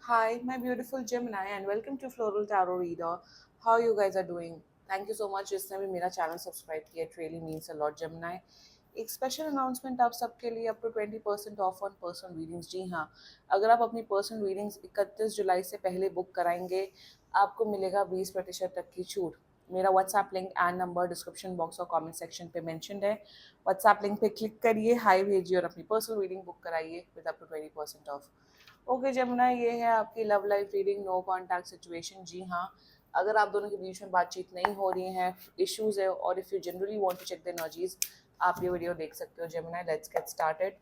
Hi, my beautiful Gemini, and welcome to Floral Tarot Reader. How you guys are doing? Thank you so much जिसने भी मेरा channel subscribe किया. It really means a lot, Gemini. एक special announcement आप सबके लिए up to 20% off on personal readings. जी हाँ, अगर आप अपनी पर्सनल रीडिंग्स 31 जुलाई से पहले बुक कराएंगे आपको मिलेगा 20% तक की छूट. मेरा WhatsApp link and number description box और कमेंट सेक्शन पे मेंशन्ड है. व्हाट्सएप लिंक पे क्लिक करिए, हाई भेजिए और अपनी पर्सनल रीडिंग बुक कराइए with up to 20% off. Okay Jamuna, ये है आपकी love life reading, no contact situation. जी हाँ, अगर आप दोनों के बीच में बातचीत नहीं हो रही है, इश्यूज है, और if you generally want to check the energies, आप ये वीडियो देख सकते हो. Jamuna, let's get started.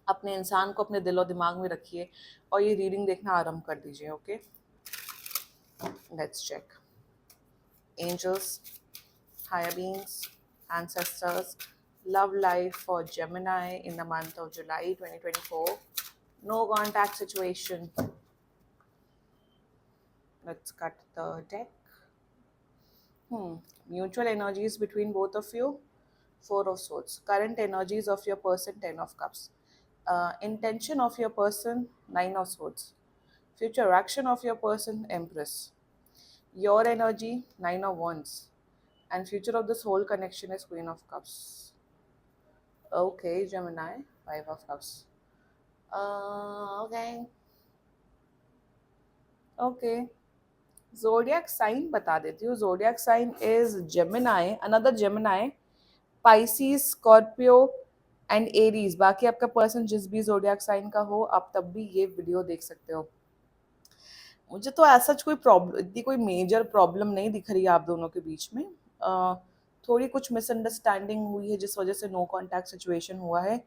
अपने इंसान को अपने दिल और दिमाग में रखिए और ये रीडिंग देखना आरंभ कर दीजिए. Okay, let's check. Angels, higher beings, ancestors, love life for Gemini in the month of July 2024. No contact situation. Let's cut the deck. Mutual energies between both of you. Four of Swords. Current energies of your person, Ten of Cups. Intention of your person, Nine of Swords. Future action of your person, Empress. Your energy, Nine of Wands. And future of this whole connection is Queen of Cups. Okay, Gemini, Five of Cups. Okay. Okay. Zodiac sign बता देती हूँ. Zodiac sign is Gemini, another Gemini, Pisces, Scorpio and Aries. बाकी आपका person जिस भी जोडियाक sign का हो, आप तब भी ये वीडियो देख सकते हो. मुझे तो ऐसा कोई प्रॉब्लम, इतनी कोई मेजर प्रॉब्लम नहीं दिख रही है आप दोनों के बीच में. थोड़ी कुछ मिसअंडरस्टैंडिंग हुई है जिस वजह से नो कांटेक्ट सिचुएशन हुआ है.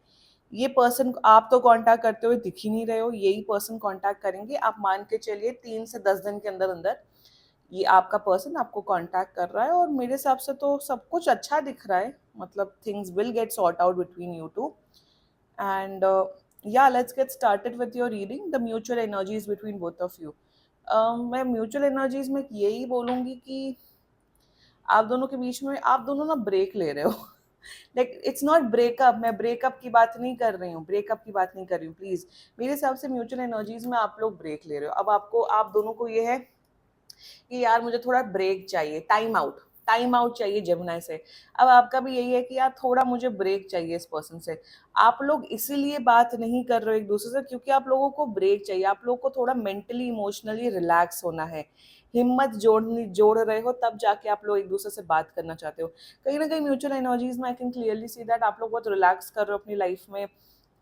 ये पर्सन आप तो कांटेक्ट करते हुए दिख ही नहीं रहे हो, यही पर्सन कांटेक्ट करेंगे. आप मान के चलिए 3 से 10 दिन के अंदर अंदर ये आपका पर्सन आपको कांटेक्ट कर रहा है. और मेरे हिसाब से तो सब कुछ अच्छा दिख रहा है. मतलब things will get sort out between you two. And या let's get started with your reading the mutual energies between both of you. मैं म्यूचुअल एनर्जीज में यही बोलूँगी कि आप दोनों के बीच में आप दोनों ना ब्रेक ले रहे हो. Like it's not breakup. मैं ब्रेकअप की बात नहीं कर रही हूँ, ब्रेकअप की बात नहीं कर रही हूँ प्लीज. मेरे हिसाब से म्यूचुअल एनर्जीज में आप लोग ब्रेक ले रहे हो. अब आपको, आप दोनों को ये है कि यार मुझे थोड़ा ब्रेक चाहिए, टाइम आउट चाहिए जमुना से. अब आपका भी यही है कि यार थोड़ा मुझे ब्रेक चाहिए इस पर्सन से. आप लोग इसीलिए बात नहीं कर रहे हो एक दूसरे से क्योंकि आप लोगों को ब्रेक चाहिए. आप लोगों को थोड़ा मेंटली इमोशनली रिलैक्स होना है. हिम्मत जोड़ रहे हो तब जाके आप लोग एक दूसरे से बात करना चाहते हो. कहीं ना कहीं म्यूचुअल एनर्जीज में I can clearly see that आप लोग बहुत रिलैक्स कर रहे हो अपनी लाइफ में,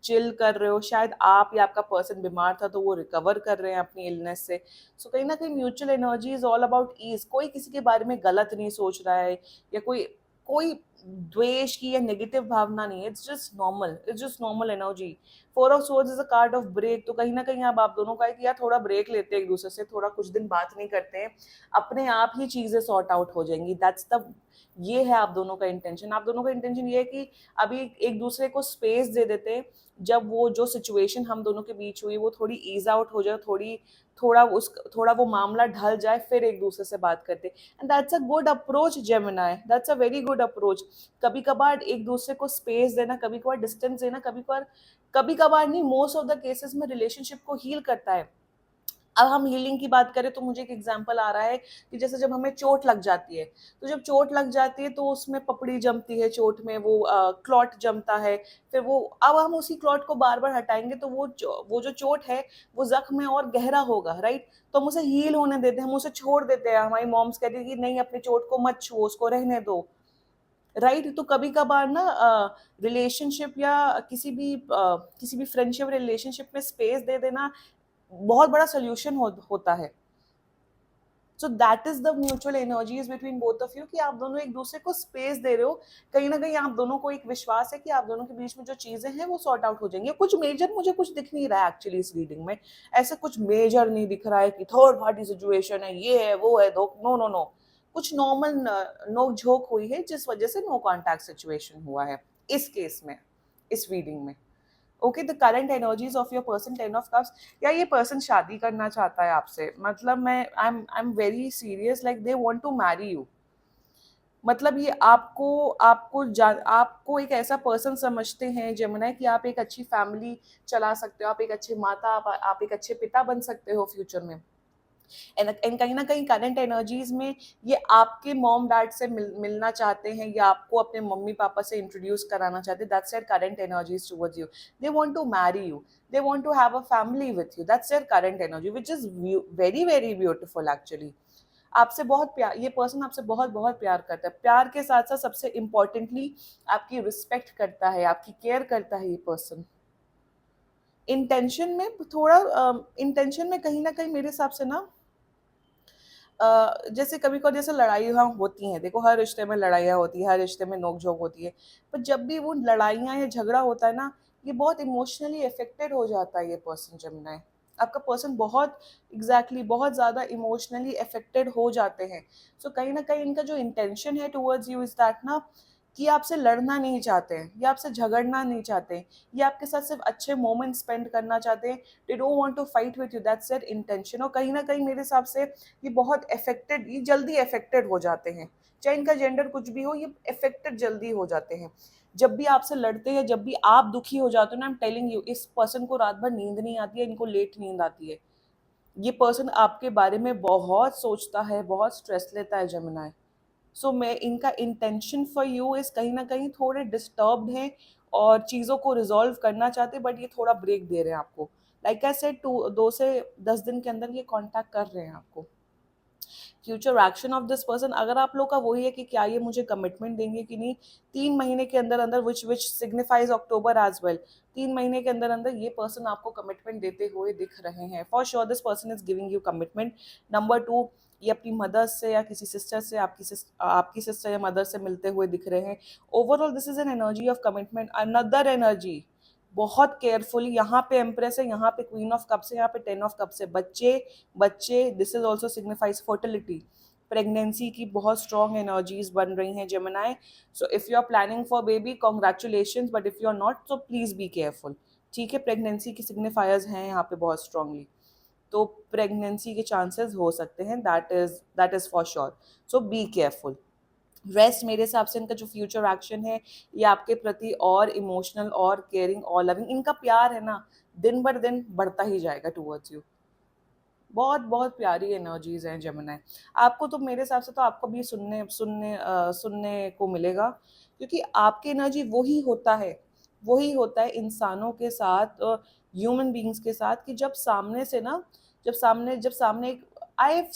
चिल कर रहे हो. शायद आप या आपका पर्सन बीमार था तो वो रिकवर कर रहे हैं अपनी इलनेस से. सो कहीं ना कहीं mutual energy is all about ease. कोई किसी के बारे में गलत नहीं सोच रहा है या कोई कोई द्वेष की या नेगेटिव भावना नहीं है. It's just normal energy. Four of swords is a card of break. तो कहीं ना कहीं अब आप दोनों का है कि यार थोड़ा ब्रेक लेते हैं एक दूसरे से, थोड़ा कुछ दिन बात नहीं करते हैं, अपने आप ही चीजें सॉर्ट आउट हो जाएंगी. दैट्स द, ये है आप दोनों का इंटेंशन. आप दोनों का इंटेंशन ये है कि अभी एक दूसरे को स्पेस दे देते हैं. जब वो जो सिचुएशन हम दोनों के बीच हुई वो थोड़ी ईज आउट हो जाए, थोड़ा वो मामला ढल जाए, फिर एक दूसरे से बात करते. And that's a good approach Gemini, that's a very good approach. कभी कभार एक दूसरे को स्पेस देना, कभी कभार डिस्टेंस देना, कभी कभार नहीं, मोस्ट ऑफ द केसेस में रिलेशनशिप को हील करता है. अब हम हीलिंग की बात करें तो मुझे एक एग्जांपल आ रहा है कि जैसे जब हमें चोट लग जाती है, तो जब चोट लग जाती है तो उसमें पपड़ी जमती है, चोट में वो क्लॉट जमता है. फिर वो, अब हम उसी क्लॉट को बार बार हटाएंगे तो वो जो चोट है वो जख्म में और गहरा होगा, राइट. तो हम उसे हील होने देते हैं, हम उसे छोड़ देते हैं. हमारी मॉम्स कहती है कि नहीं, अपनी चोट को मत छुओ, उसको रहने दो, राइट. तो कभी कभार ना रिलेशनशिप या किसी भी फ्रेंडशिप रिलेशनशिप में स्पेस दे देना बहुत बड़ा सोल्यूशन होता है. So that is the mutual energies between both of you कि आप दोनों एक दूसरे को स्पेस दे रहे हो. कहीं ना कहीं आप दोनों को एक विश्वास है कि आप दोनों के बीच में जो चीजें हैं वो सॉर्ट आउट हो जाएंगी. कुछ मेजर मुझे कुछ दिख नहीं रहा है एक्चुअली इस रीडिंग में. ऐसे कुछ मेजर नहीं दिख रहा है कि थर्ड पार्टी सिचुएशन है, ये है वो है, दो, नो नो नो. कुछ नॉर्मल नोक झोंक हुई है जिस वजह से नो कॉन्टैक्ट सिचुएशन हुआ है इस केस में, इस रीडिंग में. Okay, the current energies of your person, 10 of Cups. या ये पर्सन शादी करना चाहता है आपसे. मतलब मैं I am very serious, like they want to marry you. मतलब ये आपको एक ऐसा पर्सन समझते हैं जेमिनी कि आप एक अच्छी फैमिली चला सकते हो, आप एक अच्छे माता, आप एक अच्छे पिता बन सकते हो फ्यूचर में। एंड कहीं ना कहीं करंट एनर्जीज में ये आपके मॉम डैड से मिलना चाहते हैं, या आपको अपने मम्मी पापा से इंट्रोड्यूस कराना चाहते हैं। That's their current energies towards you. They want to marry you, they want to have a family with you. That's their current energy which is very very beautiful actually. आपसे बहुत प्यार, ये person आपसे बहुत बहुत प्यार करता है। प्यार के साथ साथ सबसे इम्पोर्टेंटली आपकी रिस्पेक्ट करता है, आपकी केयर करता है ये पर्सन। इंटेंशन में थोड़ा इंटेंशन में कहीं ना कहीं मेरे हिसाब से ना, जैसे कभी कभी जैसे लड़ाइयाँ होती हैं, देखो हर रिश्ते में लड़ाइयाँ होती है, हर रिश्ते में नोक झोंक होती है, पर जब भी वो लड़ाइयाँ या झगड़ा होता है ना, ये बहुत इमोशनली अफेक्टेड हो जाता है ये पर्सन। जमुना आपका पर्सन बहुत बहुत ज़्यादा इमोशनली अफेक्टेड हो जाते हैं। सो कहीं ना कहीं इनका जो इंटेंशन है टुवर्ड्स यू इज दैट ना, कि आपसे लड़ना नहीं चाहते हैं, या आपसे झगड़ना नहीं चाहते हैं, या आपके साथ सिर्फ अच्छे मोमेंट स्पेंड करना चाहते हैं। They don't want to fight with you, that's their intention. और कहीं ना कहीं मेरे हिसाब से ये बहुत अफेक्टेड, ये जल्दी अफेक्टेड हो जाते हैं, चाहे इनका जेंडर कुछ भी हो, ये अफेक्टेड जल्दी हो जाते हैं। जब भी आपसे लड़ते हैं, जब भी आप दुखी हो जाते हो ना, आई एम टेलिंग यू, इस पर्सन को रात भर नींद नहीं आती है, इनको लेट नींद आती है। ये पर्सन आपके बारे में बहुत सोचता है, बहुत स्ट्रेस लेता है जमुना। सो मैं इनका इंटेंशन फॉर यू इज कहीं ना कहीं थोड़े डिस्टर्ब्ड हैं, और चीज़ों को रिजॉल्व करना चाहते हैं, बट ये थोड़ा ब्रेक दे रहे हैं आपको। लाइक आई सेड, 2 से 10 दिन के अंदर ये कांटेक्ट कर रहे हैं आपको। Future action of this person, अगर आप लोग का वही है कि क्या ये मुझे कमिटमेंट देंगे कि नहीं, 3 महीने के अंदर अंदर, विच सिग्निफाइज अक्टूबर एज वेल, 3 महीने के अंदर अंदर ये पर्सन आपको कमिटमेंट देते हुए दिख रहे हैं। For sure this person is giving you commitment. Number 2, ये अपनी मदर से या किसी सिस्टर से, आपकी सिस्टर या मदर से मिलते हुए दिख रहे हैं। Overall this is an energy of commitment. Another energy, बहुत केयरफुली, यहाँ पे एम्प्रेस है, यहाँ पे क्वीन ऑफ कप्स है, यहाँ पे 10 ऑफ कप्स है। बच्चे बच्चे, this is also signifies fertility, pregnancy की बहुत स्ट्रॉन्ग एनर्जीज बन रही हैं Gemini. So if you are planning for baby, congratulation, but if you are not, तो प्लीज बी केयरफुल। ठीक है, प्रेगनेंसी की सिग्निफायर्स हैं यहाँ पे बहुत स्ट्रांगली, तो प्रेगनेंसी के चांसेस हो सकते हैं, that is for sure. So be careful. Rest, मेरे हिसाब से इनका जो फ्यूचर एक्शन है, ये आपके प्रति और इमोशनल और केयरिंग और लविंग, इनका प्यार है ना, दिन भर दिन बढ़ता ही जाएगा टूवर्ड्स यू। बहुत बहुत प्यारी एनर्जीज हैं जेमिनी। आपको तो मेरे हिसाब से तो आपको भी सुनने को मिलेगा, क्योंकि आपकी एनर्जी वही होता है इंसानों के साथ, ह्यूमन बींग्स के साथ, कि जब सामने I have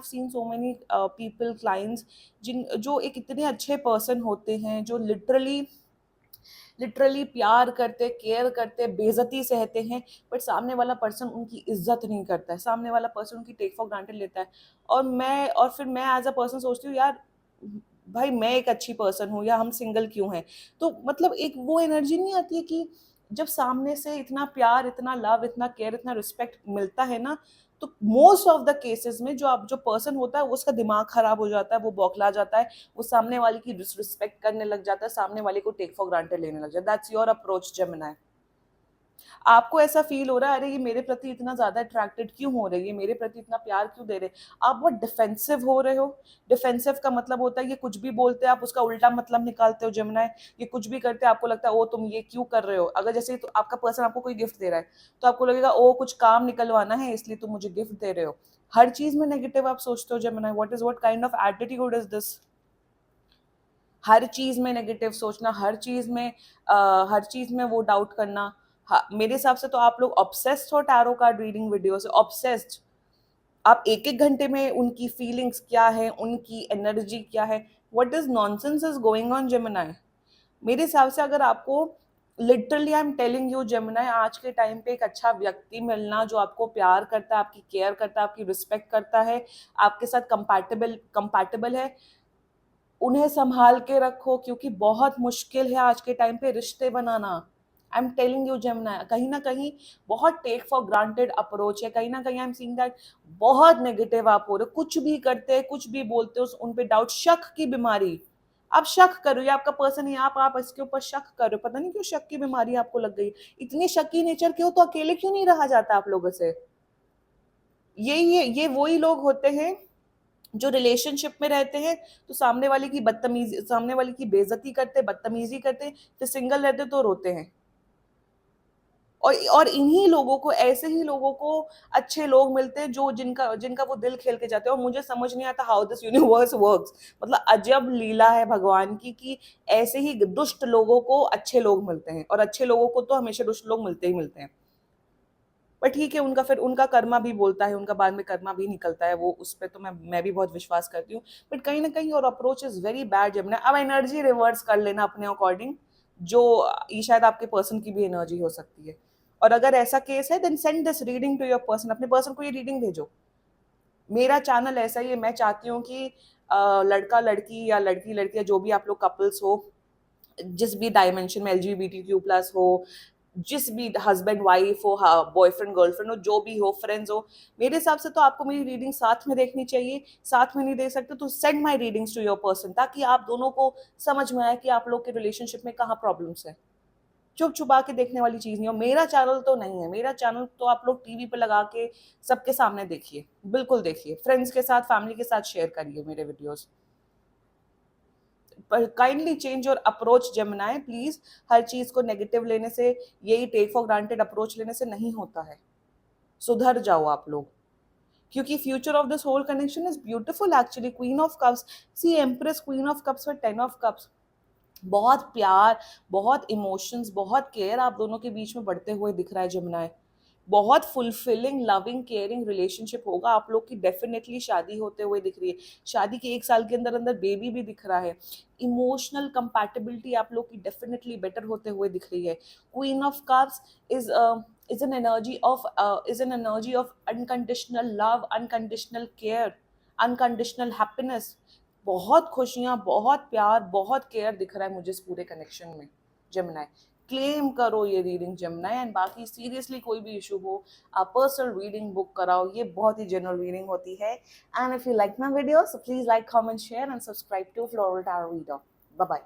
seen so many people, clients, जो एक इतने अच्छे पर्सन होते हैं, जो लिटरली प्यार करते, केयर करते, बेइज्जती सहते हैं, बट सामने वाला पर्सन उनकी इज्जत नहीं करता है, सामने वाला पर्सन उनकी टेक फॉर ग्रांटेड लेता है। और फिर मैं एज अ पर्सन सोचती हूँ, यार भाई मैं एक अच्छी पर्सन हूँ, या हम सिंगल क्यों हैं। तो मतलब एक वो एनर्जी नहीं आती है कि जब सामने से इतना प्यार, इतना लव, इतना केयर, इतना रिस्पेक्ट मिलता है ना, तो मोस्ट ऑफ द केसेस में जो पर्सन होता है, उसका दिमाग खराब हो जाता है, वो बौखला जाता है, वो सामने वाले की डिसरिस्पेक्ट करने लग जाता है, सामने वाले को टेक फॉर ग्रांटेड लेने लग जाता है। That's your approach Gemini. आपको ऐसा फील हो रहा है, अरे ये मेरे प्रति इतना ज्यादा अट्रैक्टेड क्यों हो रही है, मेरे प्रति इतना प्यार क्यों दे रहे, आप बहुत डिफेंसिव हो रहे हो। डिफेंसिव का मतलब होता है ये कुछ भी बोलते हैं आप उसका उल्टा मतलब निकालते हो जेमिनी। ये कुछ भी करते हैं, आपको लगता है ओ तुम ये क्यों कर रहे हो। अगर जैसे तो आपका पर्सन आपको कोई गिफ्ट दे रहा है, तो आपको लगेगा ओ कुछ काम निकलवाना है इसलिए तुम मुझे गिफ्ट दे रहे हो। हर चीज में नेगेटिव आप सोचते हो Gemini. What kind of attitude is this. हर चीज में नेगेटिव सोचना, हर चीज में वो डाउट करना। मेरे हिसाब से तो आप लोग ऑब्सेस्ड हो टैरो कार्ड रीडिंग वीडियो से, ऑब्सेस्ड। आप एक एक घंटे में उनकी फीलिंग्स क्या है, उनकी एनर्जी क्या है, what is nonsense is going on Gemini. मेरे हिसाब से अगर आपको, literally I am telling you Gemini, आज के टाइम पे एक अच्छा व्यक्ति मिलना जो आपको प्यार करता है, आपकी केयर करता है, आपकी रिस्पेक्ट करता है, आपके साथ कंपैटिबल है, उन्हें संभाल के रखो, क्योंकि बहुत मुश्किल है आज के टाइम पे रिश्ते बनाना। I am telling you Gemini, कहीं ना कहीं बहुत टेक फॉर ग्रांटेड अप्रोच है, कहीं ना कहीं आई एम सीइंग दैट बहुत नेगेटिव आप हो रहे हो, कुछ भी करते हैं, कुछ भी बोलते हो, उन पे डाउट, शक की बीमारी। आप शक करो, ये आपका पर्सन है, आप इसके ऊपर शक कर रहे हो, पता नहीं क्यों शक की बीमारी आपको लग गई। इतनी शकी नेचर के हो तो अकेले क्यों नहीं रहा जाता आप लोगों से। ये वही लोग होते हैं जो रिलेशनशिप में रहते हैं तो सामने वाले की बेइज्जती करते, बदतमीजी करते, फिर सिंगल रहते तो रोते हैं। और इन्हीं लोगों को, ऐसे ही लोगों को अच्छे लोग मिलते हैं जो जिनका जिनका वो दिल खेल के जाते हैं। और मुझे समझ नहीं आता हाउ दिस यूनिवर्स वर्क्स। मतलब अजब लीला है भगवान की कि ऐसे ही दुष्ट लोगों को अच्छे लोग मिलते हैं और अच्छे लोगों को तो हमेशा दुष्ट लोग मिलते ही मिलते हैं। पर ठीक है, उनका फिर उनका कर्मा भी बोलता है, उनका बाद में कर्मा भी निकलता है, वो उस पर तो मैं भी बहुत विश्वास करती हूँ। बट कहीं ना कहीं और अप्रोच इज वेरी बैड। जब ना अब एनर्जी रिवर्स कर लेना अपने अकॉर्डिंग, जो ये शायद आपके पर्सन की भी एनर्जी हो सकती है। और अगर ऐसा केस है then send this reading to your person, अपने पर्सन को ये रीडिंग भेजो। मेरा चैनल ऐसा ही है, मैं चाहती हूँ कि लड़का लड़की या लड़की लड़की या जो भी आप लोग कपल्स हो, जिस भी डायमेंशन में, LGBTQ+ हो, जिस भी हस्बैंड वाइफ हो, बॉयफ्रेंड गर्लफ्रेंड हो, जो भी हो, फ्रेंड्स हो, मेरे हिसाब से तो आपको मेरी रीडिंग साथ में देखनी चाहिए। साथ में नहीं देख सकते तो send my readings to your person, ताकि आप दोनों को समझ में आए कि आप लोग के रिलेशनशिप में कहाँ प्रॉब्लम्स है। चुप छुपा के देखने वाली चीज नहीं हो। मेरा चैनल तो नहीं है, मेरा चैनल तो आप लोग टीवी पे लगा के सबके सामने देखिए, बिल्कुल देखिए, फ्रेंड्स के साथ, फैमिली के साथ शेयर करिए मेरे वीडियोस। पर kindly change your approach Gemini please. हर चीज को नेगेटिव लेने से, यही टेक फॉर ग्रांटेड अप्रोच लेने से नहीं होता है। सुधर जाओ आप लोग, क्योंकि future of this whole connection is beautiful actually. Queen of cups, the empress, queen of cups और 10 ऑफ कप्स। बहुत प्यार, बहुत इमोशंस, बहुत केयर आप दोनों के बीच में बढ़ते हुए दिख रहा है जमुनाए। बहुत फुलफिलिंग, लविंग, केयरिंग रिलेशनशिप होगा आप लोग की। डेफिनेटली शादी होते हुए दिख रही है, शादी के 1 साल के अंदर अंदर बेबी भी दिख रहा है। इमोशनल कंपैटिबिलिटी आप लोग की डेफिनेटली बेटर होते हुए दिख रही है। Queen of cups is is an energy of unconditional love, unconditional care, unconditional happiness। बहुत खुशियां, बहुत प्यार, बहुत केयर दिख रहा है मुझे इस पूरे कनेक्शन में जमुनाई। क्लेम करो ये रीडिंग जमुनाई। एंड बाकी सीरियसली कोई भी इशू हो, आप पर्सनल रीडिंग बुक कराओ, ये बहुत ही जनरल रीडिंग होती है। And if you like my video so please like, comment, share and subscribe to Floral Tarot Reader. Bye bye.